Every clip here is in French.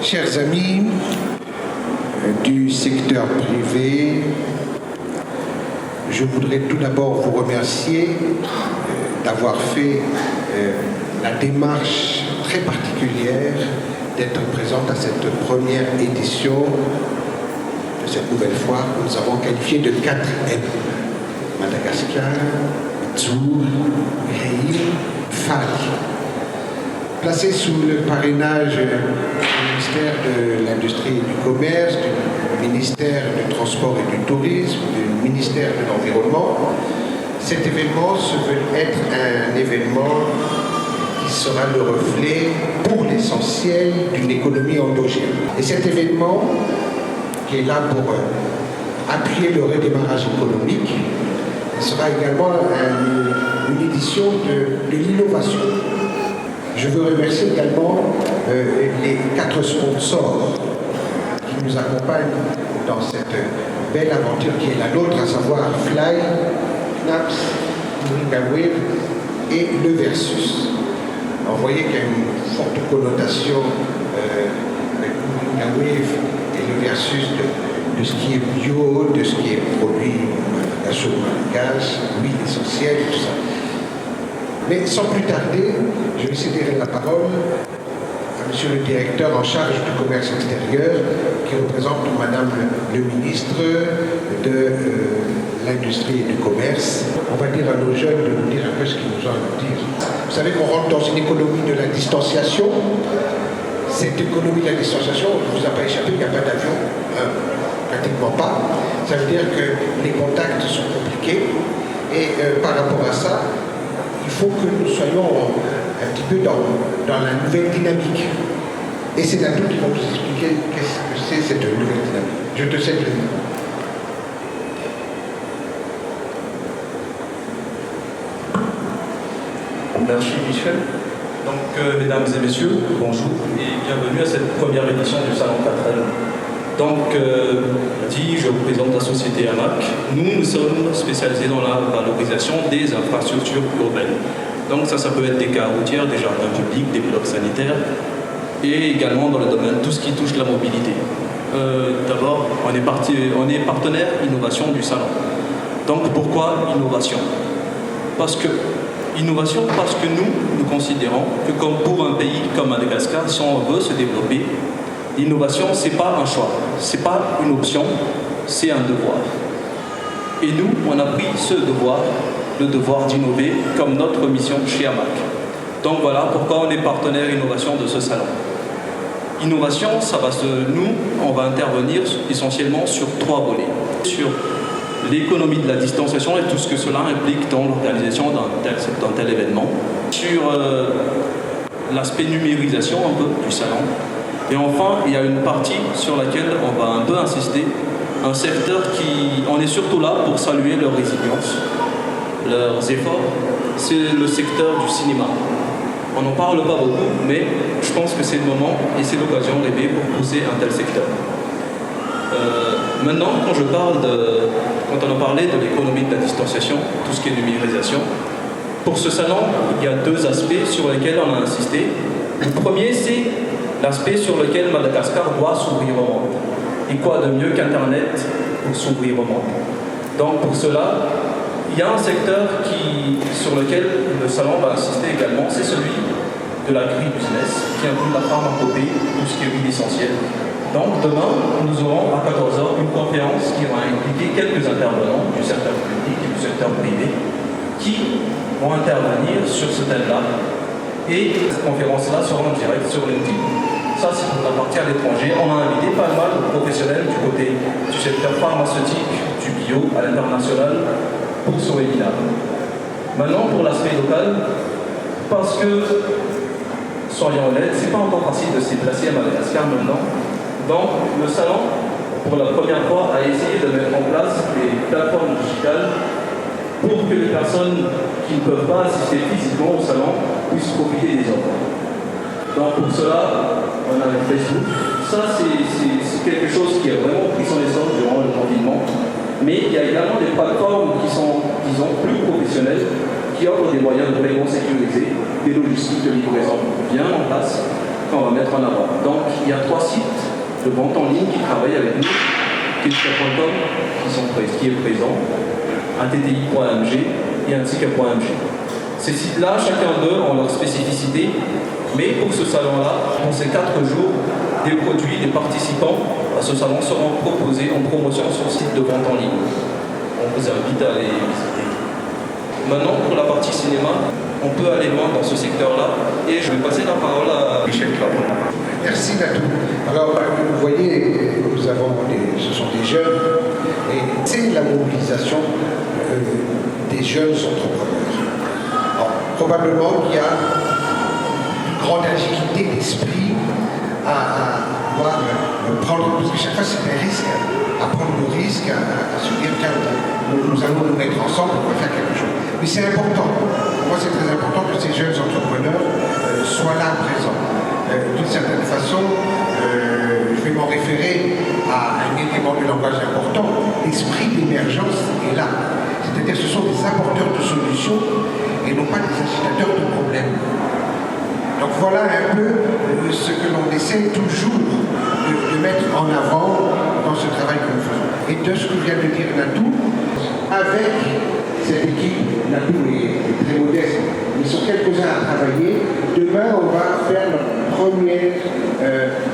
Chers amis du secteur privé, je voudrais tout d'abord vous remercier d'avoir fait la démarche très particulière d'être présente à cette première édition de cette nouvelle foire que nous avons qualifiée de 4M. Madagascar, Tzour, Reil, Fali. Placé sous le parrainage du ministère de l'Industrie et du Commerce, du ministère du Transport et du Tourisme, du ministère de l'Environnement, cet événement se veut être un événement qui sera le reflet, pour l'essentiel, d'une économie endogène. Et cet événement, qui est là pour appuyer le redémarrage économique, sera également une édition de l'innovation. Je veux remercier également les 4 sponsors qui nous accompagnent dans cette belle aventure qui est la nôtre, à savoir Fly, Knaps, Moringa Wave et Le Versus. Alors, vous voyez qu'il y a une forte connotation avec Moringa Wave et Le Versus de ce qui est bio, de ce qui est produit à chaud, gaz, huile essentielle et tout ça. Mais sans plus tarder, je vais céder la parole à monsieur le directeur en charge du commerce extérieur, qui représente madame le ministre de l'Industrie et du Commerce. On va dire à nos jeunes de nous dire un peu ce qu'ils nous ont à nous dire. Vous savez qu'on rentre dans une économie de la distanciation. Cette économie de la distanciation, on ne vous a pas échappé, il n'y a pas d'avion, pratiquement pas. Ça veut dire que les contacts sont compliqués et par rapport à ça, il faut que nous soyons un petit peu dans la nouvelle dynamique. Et c'est Natou qui va nous expliquer qu'est-ce que c'est cette nouvelle dynamique. Je te cède le mot. Merci Michel. Donc, mesdames et messieurs, bonjour et bienvenue à cette première édition du Salon 4L. Donc, je représente la société AMAC. Nous sommes spécialisés dans la valorisation des infrastructures urbaines. Donc ça peut être des gares routières, des jardins publics, des blocs sanitaires, et également dans le domaine tout ce qui touche la mobilité. D'abord, on est partenaire innovation du salon. Donc pourquoi innovation? Parce que nous considérons que comme pour un pays comme Madagascar, si on veut se développer, l'innovation, ce n'est pas un choix, ce n'est pas une option, c'est un devoir. Et nous, on a pris ce devoir, le devoir d'innover, comme notre mission chez AMAC. Donc voilà pourquoi on est partenaire innovation de ce salon. Innovation, nous, on va intervenir essentiellement sur 3 volets. Sur l'économie de la distanciation et tout ce que cela implique dans l'organisation d'un tel événement. Sur l'aspect numérisation un peu du salon. Et enfin, il y a une partie sur laquelle on va un peu insister, un secteur on est surtout là pour saluer leur résilience, leurs efforts, c'est le secteur du cinéma. On n'en parle pas beaucoup, mais je pense que c'est le moment et c'est l'occasion rêvée pour pousser un tel secteur. Maintenant, quand on a parlé de l'économie de la distanciation, tout ce qui est numérisation, pour ce salon, il y a 2 aspects sur lesquels on a insisté. Le premier, c'est l'aspect sur lequel Madagascar doit s'ouvrir au monde. Et quoi de mieux qu'Internet pour s'ouvrir au monde? Donc pour cela, il y a un secteur sur lequel le salon va insister également, c'est celui de l'agri-business, qui inclut la pharmacopée, tout ce qui est huile essentielle. Donc demain, nous aurons à 14h une conférence qui va impliquer quelques intervenants du secteur public et du secteur privé qui vont intervenir sur ce thème-là. Et cette conférence-là sera en direct sur LinkedIn. Ça, c'est pour la partie à l'étranger. On a invité pas mal de professionnels du côté du secteur pharmaceutique, du bio, à l'international, pour ce webinaire. Maintenant, pour l'aspect local, parce que, soyons honnêtes, c'est pas encore facile de se déplacer à Madagascar maintenant. Donc, le salon, pour la première fois, a essayé de mettre en place des plateformes digitales pour que les personnes qui ne peuvent pas assister physiquement au salon puissent profiter des offres. Donc, pour cela, on a le Facebook. Ça, c'est quelque chose qui a vraiment pris son essor durant le confinement. Mais il y a également des plateformes qui sont, disons, plus professionnelles, qui offrent des moyens de paiement sécurisés, des logistiques de livraison bien en place, qu'on va mettre en avant. Donc, il y a 3 sites de vente en ligne qui travaillent avec nous, Kilska.com, qui est présent, ATTI.mg et Antika.mg. Ces sites-là, chacun d'eux ont leur spécificité, mais pour ce salon-là, pour ces 4 jours, des produits, des participants à ce salon seront proposés en promotion sur le site de vente en ligne. On vous invite à aller visiter. Maintenant, pour la partie cinéma, on peut aller loin dans ce secteur-là, et je vais passer la parole à Michel Clapon. Merci Natou. Alors, vous voyez, ce sont des jeunes, et c'est la mobilisation des jeunes entrepreneurs. Alors, probablement qu'il y a une grande agilité d'esprit à pouvoir prendre, parce que chaque fois c'est un risque, à prendre le risque, à se dire tiens, nous allons nous mettre ensemble pour faire quelque chose. Mais c'est important, pour moi c'est très important que ces jeunes entrepreneurs soient là présents. D'une certaine façon, je vais m'en référer à un élément de langage important, l'esprit d'émergence est là. C'est-à-dire que ce sont des apporteurs de solutions et non pas des agitateurs de problèmes. Donc voilà un peu ce que l'on essaie toujours de mettre en avant dans ce travail que nous faisons. Et de ce que vient de dire Natou, avec cette équipe, Natou est très modeste, ils sont quelques-uns à travailler. Demain, on va faire notre première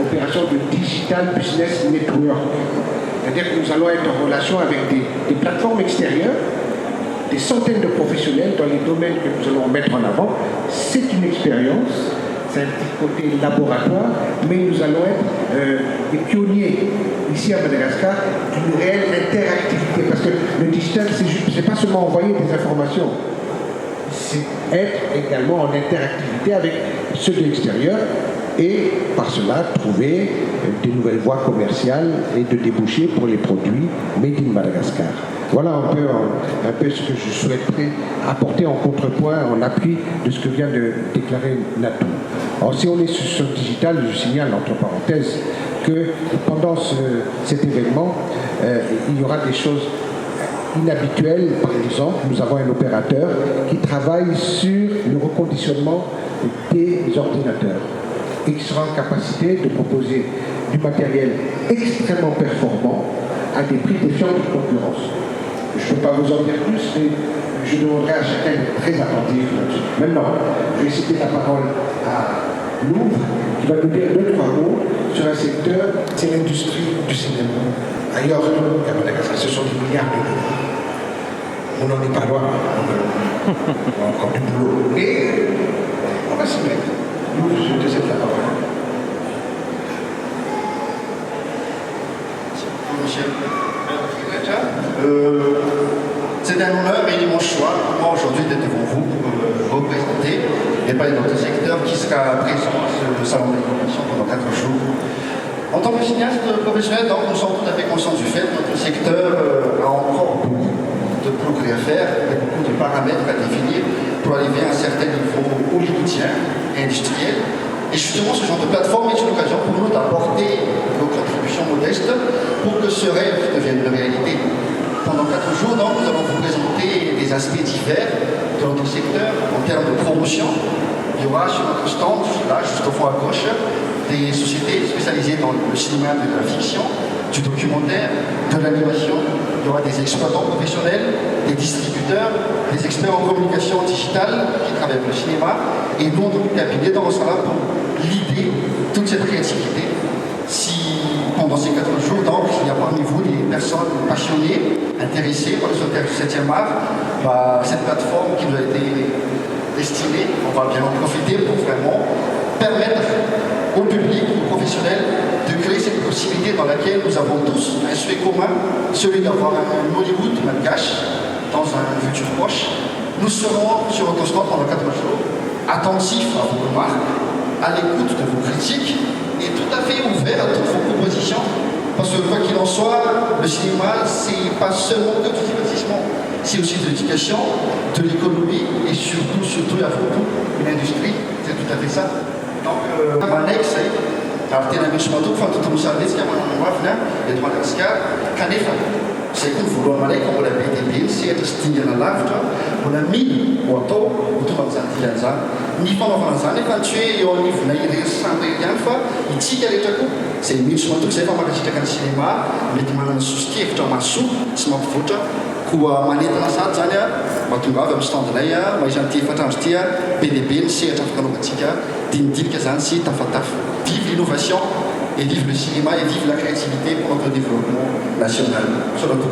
opération de Digital Business Network. C'est-à-dire que nous allons être en relation avec des plateformes extérieures, des centaines de professionnels dans les domaines que nous allons mettre en avant. C'est une expérience, c'est un petit côté laboratoire, mais nous allons être des pionniers ici à Madagascar d'une réelle interactivité. Parce que le digital, c'est pas seulement envoyer des informations, c'est être également en interactivité avec ceux de l'extérieur et par cela trouver des nouvelles voies commerciales et de débouchés pour les produits made in Madagascar. Voilà un peu ce que je souhaiterais apporter en contrepoint, en appui de ce que vient de déclarer Natou. Alors si on est sur le digital, je signale entre parenthèses que pendant cet événement, il y aura des choses inhabituelles. Par exemple, nous avons un opérateur qui travaille sur le reconditionnement des ordinateurs et qui sera en capacité de proposer du matériel extrêmement performant à des prix défiant toute concurrence. Je ne peux pas vous en dire plus, mais je demanderai à chacun d'être très attentif là-dessus. Maintenant, je vais citer la parole à Louvre, qui va nous dire 2-3 mots sur un secteur, c'est l'industrie du cinéma. Ailleurs, à Madagascar, ce sont des milliards de dollars. On n'en est pas loin, on a encore du boulot. Mais on va s'y mettre. Louvre, je te cède la parole. Michel. C'est un honneur et un immense choix pour moi aujourd'hui d'être devant vous pour représenter et parler de notre secteur qui sera présent à ce salon de l'innovation pendant 4 jours. En tant que cinéaste professionnel, donc, nous sommes tout à fait conscients du fait que notre secteur a encore beaucoup de progrès à faire et beaucoup de paramètres à définir pour arriver à un certain niveau hollywoodien et industriel. Et justement, ce genre de plateforme est une occasion pour nous d'apporter nos contributions modestes pour que ce rêve devienne une réalité. Pendant 4 jours, donc, nous allons vous présenter des aspects divers de notre secteur en termes de promotion. Il y aura sur notre stand, là, juste au fond à gauche, des sociétés spécialisées dans le cinéma de la fiction, du documentaire, de l'animation. Il y aura des exploitants professionnels, des distributeurs, des experts en communication digitale qui travaillent avec le cinéma. Et nous, en tant que cabinet, on sera là pour l'idée, toute cette créativité. Si pendant ces 4 jours, donc, il y a parmi vous des personnes passionnées, intéressées par le secteur du 7e art, cette plateforme qui nous a été destinée, on va bien en profiter pour vraiment permettre au public, aux professionnels, de créer cette possibilité dans laquelle nous avons tous un souhait commun, celui d'avoir un Hollywood malgache dans un futur proche. Nous serons sur notre stand pendant 4 jours, attentifs à vos remarques, à l'écoute de vos critiques et tout à fait ouverts à toutes vos propositions. Parce que quoi qu'il en soit, le cinéma, c'est pas seulement que du divertissement, c'est aussi de l'éducation, de l'économie et surtout et avant tout, une industrie, c'est tout à fait ça. Donc, Manex, tena misy matoa fantotonosaretsika manamavina eto Madagasikara kanefa izay koa ny voalohany malaika mbola be dia be ny sehatra sy dingana lavitra mbola mila ho atao ho tonga amin'izany dilan'izany ny fanaovana izany efa tsy hoe eo anivona irery santy ihany fa itsika rehetra koa izay miditsy matoa izay fa mankasitraka ny cinéma mety manana sosikevitra masoa sy mampivoatra koa manentana sady zany a mahatonga avy amin'ny standinay a maizan'ity efatrandro ity a be dia be ny sehatra afakanaovantsika dinidilika zany sy tafatafa. Vive l'innovation et vive le cinéma et vive la créativité pour notre développement national. Sur notre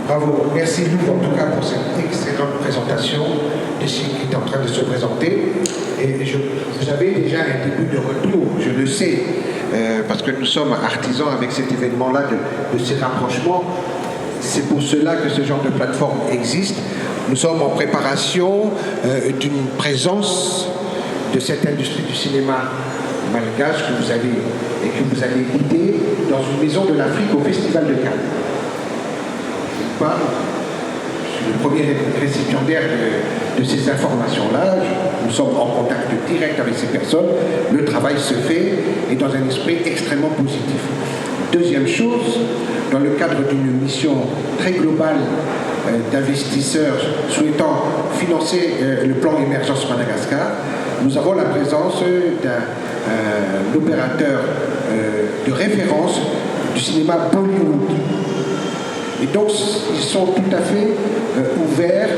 Bravo, merci Lou en tout cas pour cette excellente présentation de ce qui est en train de se présenter. Et vous avez déjà un début de retour, je le sais, parce que nous sommes artisans avec cet événement-là de ces rapprochements. C'est pour cela que ce genre de plateforme existe. Nous sommes en préparation d'une présence de cette industrie du cinéma malgache que vous allez guider dans une maison de l'Afrique au Festival de Cannes. Je suis le premier récipiendaire de ces informations-là. Nous sommes en contact direct avec ces personnes. Le travail se fait et dans un esprit extrêmement positif. Deuxième chose, dans le cadre d'une mission très globale d'investisseurs souhaitant financer le plan Émergence Madagascar, nous avons la présence d'un opérateur de référence du cinéma Bollywood. Et donc, ils sont tout à fait ouverts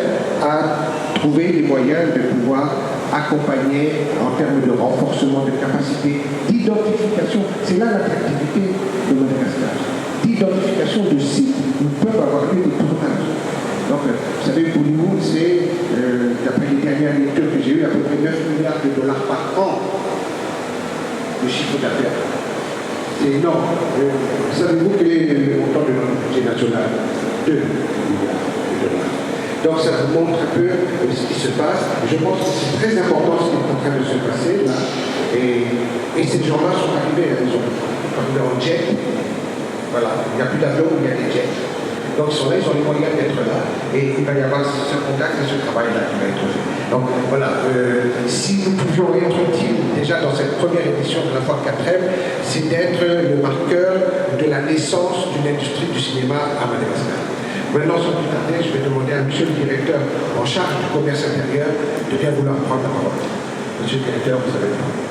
à trouver les moyens de pouvoir accompagner en termes de renforcement de capacité, d'identification. C'est là l'attractivité de Madagascar. D'identification de sites où peuvent avoir lieu des tournages. Donc, vous savez, Bollywood, c'est, d'après les dernières lectures que j'ai eues, à peu près 9 milliards de dollars par an de chiffre d'affaires. C'est énorme. Savez-vous quel est le montant de notre budget national? 2 milliards de dollars. Donc ça vous montre un peu ce qui se passe. Je pense que c'est très important ce qui est en train de se passer là. Et ces gens-là sont arrivés, ils sont arrivés en jet. Voilà, il n'y a plus d'avion, il y a des jets. Donc ils sont là, ils ont les moyens d'être là. Et il va y avoir ce contact et ce travail-là qui va être fait. Donc voilà, si nous pouvions être utiles déjà dans cette première édition de la Foire 4e, c'est d'être le marqueur de la naissance d'une industrie du cinéma à Madagascar. Maintenant, sans plus tarder, je vais demander à monsieur le directeur en charge du commerce intérieur de bien vouloir prendre la parole. Monsieur le directeur, vous avez le parole.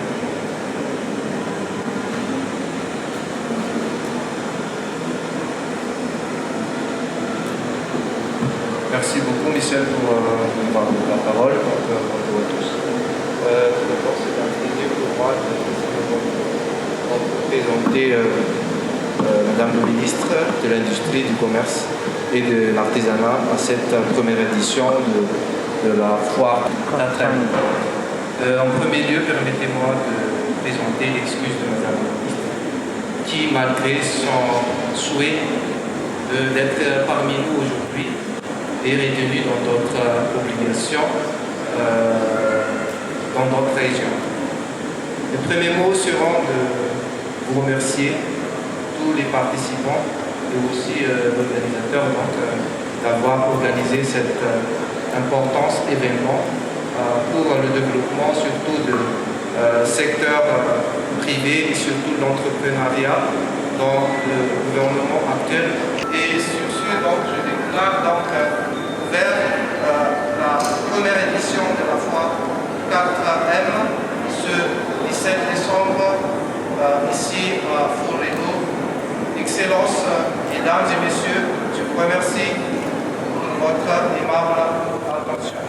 Merci beaucoup, Michel, pour la parole. Bonjour à tous. D'abord, c'est un plaisir pour moi de présenter Madame le ministre de l'Industrie, du Commerce et de l'Artisanat à cette première édition de de la foire d'Athènes. En premier lieu, permettez-moi de présenter l'excuse de Madame la ministre, qui, malgré son souhait d'être parmi nous aujourd'hui, est retenue dans d'autres obligations, dans d'autres régions. Les premiers mots seront de vous remercier, tous les participants et aussi l'organisateur, d'avoir organisé cet important événement pour le développement surtout du secteur privé et surtout de l'entrepreneuriat dans le gouvernement actuel. Et sur ce, je déclare ouvert la première édition de la foire 4M ce 17 décembre ici à Four-les-Eaux. Excellences, mesdames et messieurs, je vous remercie pour votre aimable attention.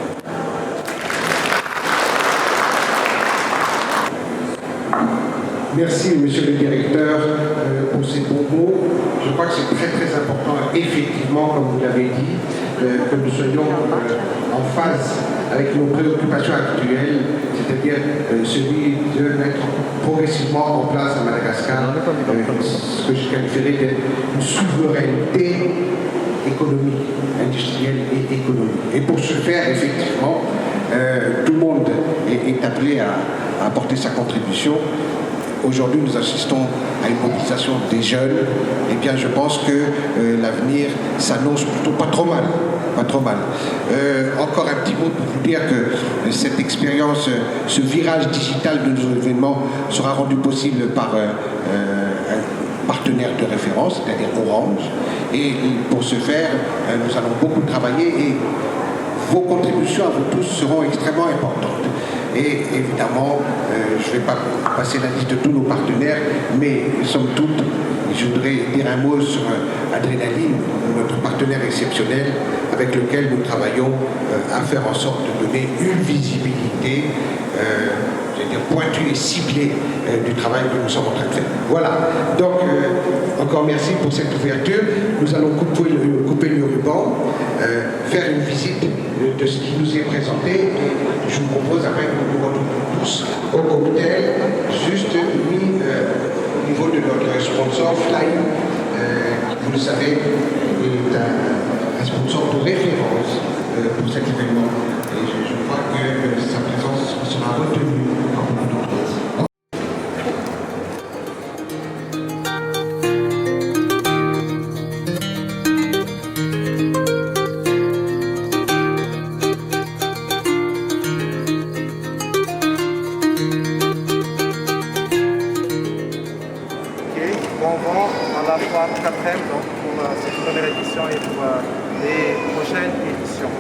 Merci, monsieur le directeur, pour ces bons mots. Je crois que c'est très très important, effectivement, comme vous l'avez dit, que nous soyons en phase avec nos préoccupations actuelles, c'est-à-dire celui de mettre progressivement en place à Madagascar ce que je qualifierais d'une souveraineté économique, industrielle et économique. Et pour ce faire, effectivement, tout le monde est appelé à apporter sa contribution. Aujourd'hui, nous assistons à une mobilisation des jeunes. Eh bien, je pense que l'avenir s'annonce plutôt pas trop mal. Pas trop mal. Encore un petit mot pour vous dire que cette expérience, ce virage digital de nos événements sera rendu possible par un partenaire de référence, c'est-à-dire Orange. Et pour ce faire, nous allons beaucoup travailler et vos contributions à vous tous seront extrêmement importantes. Et évidemment, je ne vais pas passer la liste de tous nos partenaires, mais somme toute, je voudrais dire un mot sur Adrénaline, notre partenaire exceptionnel avec lequel nous travaillons à faire en sorte de donner une visibilité pointue et ciblée du travail que nous sommes en train de faire. Voilà. Donc, encore merci pour cette ouverture. Nous allons couper le ruban, faire une visite de ce qui nous est présenté. Je vous propose après que nous nous retrouvions tous au cocktail, juste mis au niveau de notre sponsor Fly, vous le savez, est un sponsor de référence pour cet événement. Et je crois que sa présence sera retenue par beaucoup d'autres. Bon vent à la fois 4e donc pour cette première édition et pour les prochaines éditions.